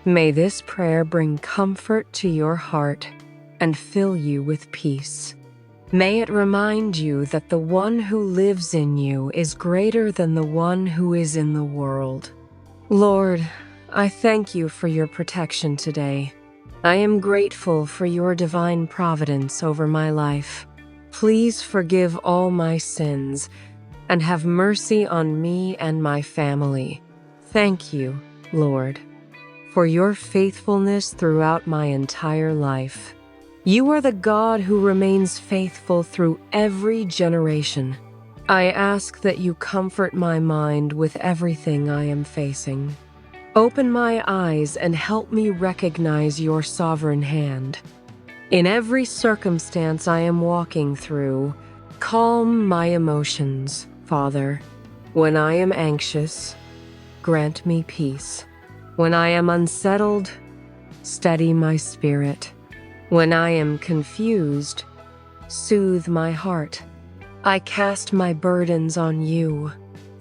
May this prayer bring comfort to your heart and fill you with peace. May it remind you that the one who lives in you is greater than the one who is in the world. Lord, I thank you for your protection today. I am grateful for your divine providence over my life. Please forgive all my sins and have mercy on me and my family. Thank you, Lord, for your faithfulness throughout my entire life. You are the God who remains faithful through every generation. I ask that you comfort my mind with everything I am facing. Open my eyes and help me recognize your sovereign hand. In every circumstance I am walking through, calm my emotions, Father. When I am anxious, grant me peace. When I am unsettled, steady my spirit. When I am confused, soothe my heart. I cast my burdens on you,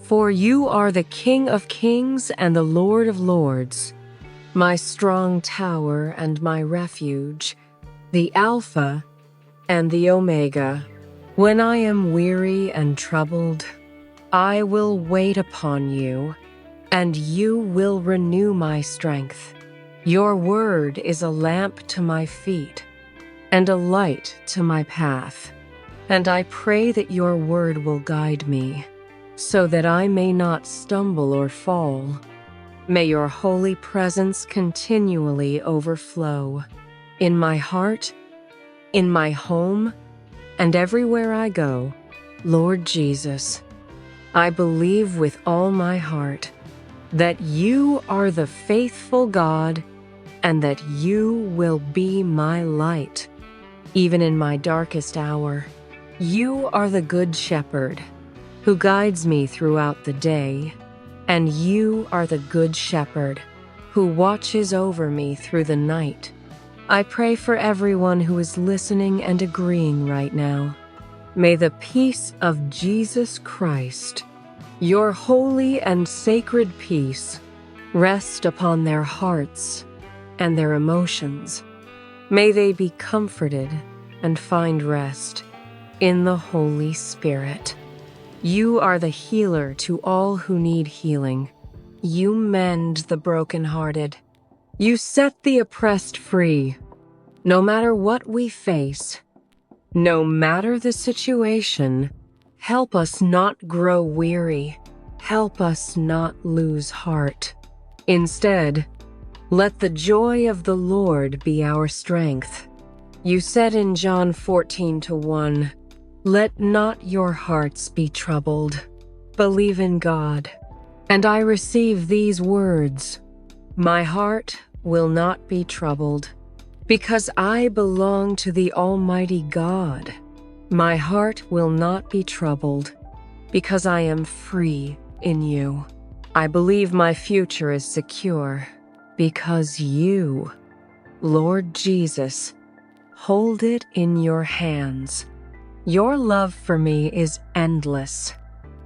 for you are the King of kings and the Lord of lords, my strong tower and my refuge, the Alpha and the Omega. When I am weary and troubled, I will wait upon you, and you will renew my strength. Your word is a lamp to my feet and a light to my path. And I pray that your word will guide me, so that I may not stumble or fall. May your holy presence continually overflow in my heart, in my home, and everywhere I go. Lord Jesus, I believe with all my heart that you are the faithful God and that you will be my light, even in my darkest hour. You are the Good Shepherd who guides me throughout the day, and you are the Good Shepherd who watches over me through the night. I pray for everyone who is listening and agreeing right now. May the peace of Jesus Christ, your holy and sacred peace, rest upon their hearts and their emotions. May they be comforted and find rest in the Holy Spirit. You are the healer to all who need healing. You mend the brokenhearted. You set the oppressed free. No matter what we face, no matter the situation, help us not grow weary. Help us not lose heart. Instead, let the joy of the Lord be our strength. You said in John 14:1, "Let not your hearts be troubled. Believe in God." And I receive these words. My heart will not be troubled, because I belong to the Almighty God. My heart will not be troubled, because I am free in you. I believe my future is secure, because you, Lord Jesus, hold it in your hands. Your love for me is endless.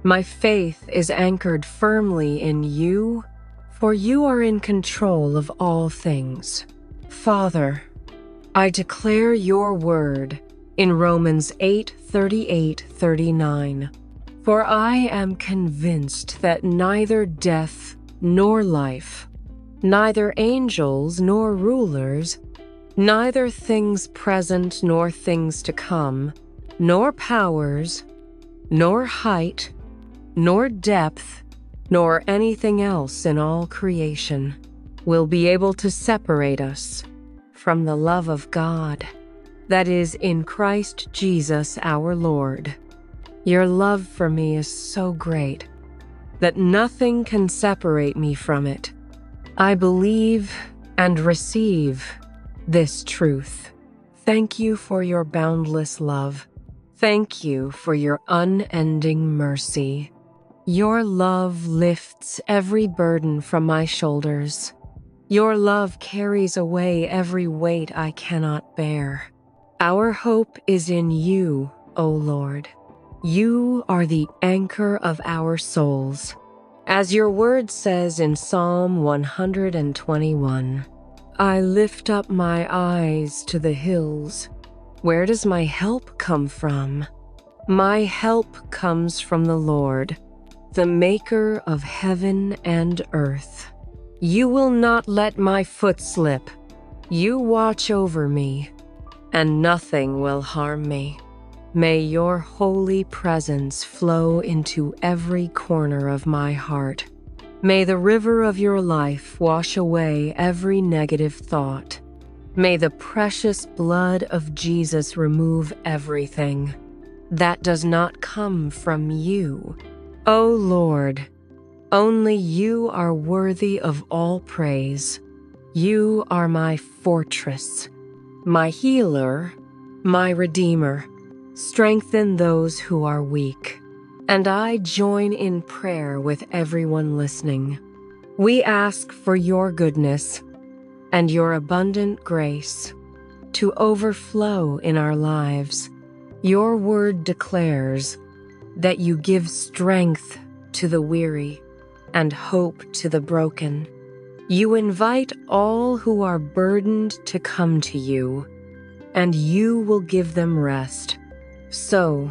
My faith is anchored firmly in you, for you are in control of all things. Father, I declare your word in Romans 8:38-39. For I am convinced that neither death nor life, neither angels nor rulers, neither things present nor things to come, nor powers, nor height, nor depth, nor anything else in all creation will be able to separate us from the love of God that is in Christ Jesus our Lord. Your love for me is so great that nothing can separate me from it. I believe and receive this truth. Thank you for your boundless love. Thank you for your unending mercy. Your love lifts every burden from my shoulders. Your love carries away every weight I cannot bear. Our hope is in you, O Lord. You are the anchor of our souls. As your word says in Psalm 121, I lift up my eyes to the hills. Where does my help come from? My help comes from the Lord, the maker of heaven and earth. You will not let my foot slip. You watch over me, and nothing will harm me. May your holy presence flow into every corner of my heart. May the river of your life wash away every negative thought. May the precious blood of Jesus remove everything that does not come from you. O Lord, only you are worthy of all praise. You are my fortress, my healer, my redeemer. Strengthen those who are weak. And I join in prayer with everyone listening. We ask for your goodness and your abundant grace to overflow in our lives. Your word declares that you give strength to the weary and hope to the broken. You invite all who are burdened to come to you, and you will give them rest. So,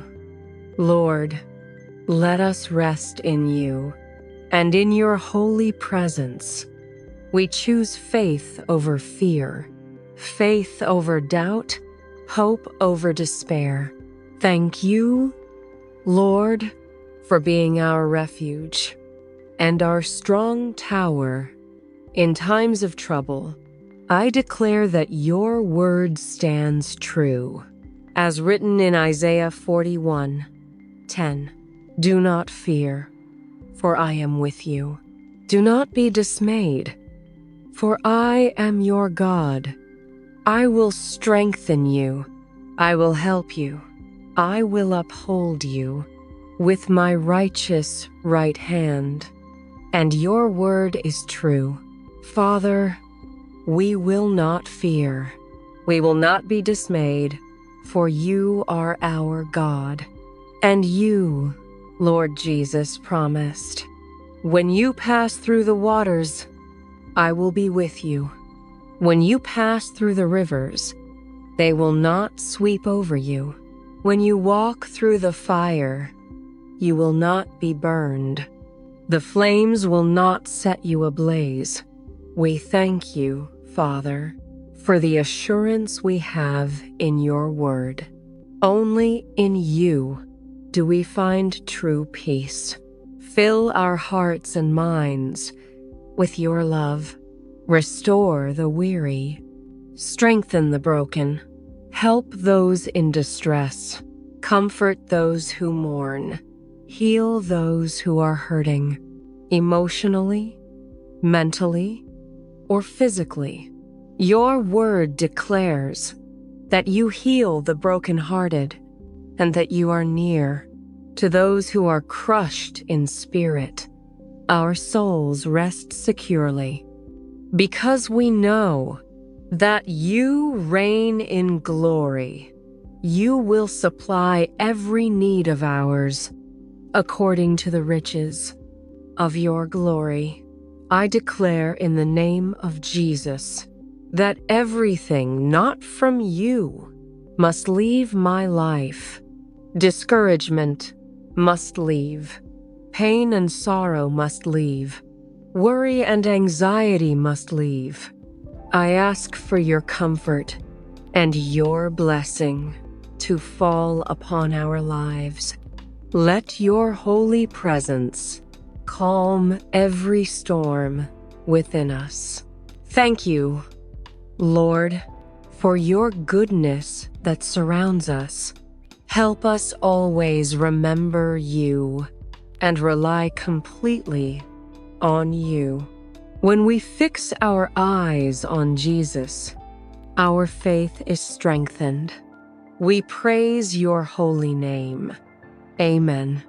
Lord, let us rest in you and in your holy presence. We choose faith over fear, faith over doubt, hope over despair. Thank you, Lord, for being our refuge and our strong tower in times of trouble. I declare that your word stands true. As written in Isaiah 41:10, do not fear, for I am with you. Do not be dismayed, for I am your God. I will strengthen you. I will help you. I will uphold you with my righteous right hand. And your word is true. Father, we will not fear. We will not be dismayed, for you are our God. And you, Lord Jesus, promised, when you pass through the waters, I will be with you. When you pass through the rivers, they will not sweep over you. When you walk through the fire, you will not be burned. The flames will not set you ablaze. We thank you, Father, for the assurance we have in your word. Only in you do we find true peace. Fill our hearts and minds with your love. Restore the weary. Strengthen the broken. Help those in distress. Comfort those who mourn. Heal those who are hurting, emotionally, mentally, or physically. Your word declares that you heal the brokenhearted and that you are near to those who are crushed in spirit. Our souls rest securely because we know that you reign in glory. You will supply every need of ours according to the riches of your glory. I declare in the name of Jesus that everything not from you must leave my life. Discouragement must leave. Pain and sorrow must leave. Worry and anxiety must leave. I ask for your comfort and your blessing to fall upon our lives. Let your holy presence calm every storm within us. Thank you, Lord, for your goodness that surrounds us. Help us always remember you and rely completely on you. When we fix our eyes on Jesus, our faith is strengthened. We praise your holy name. Amen.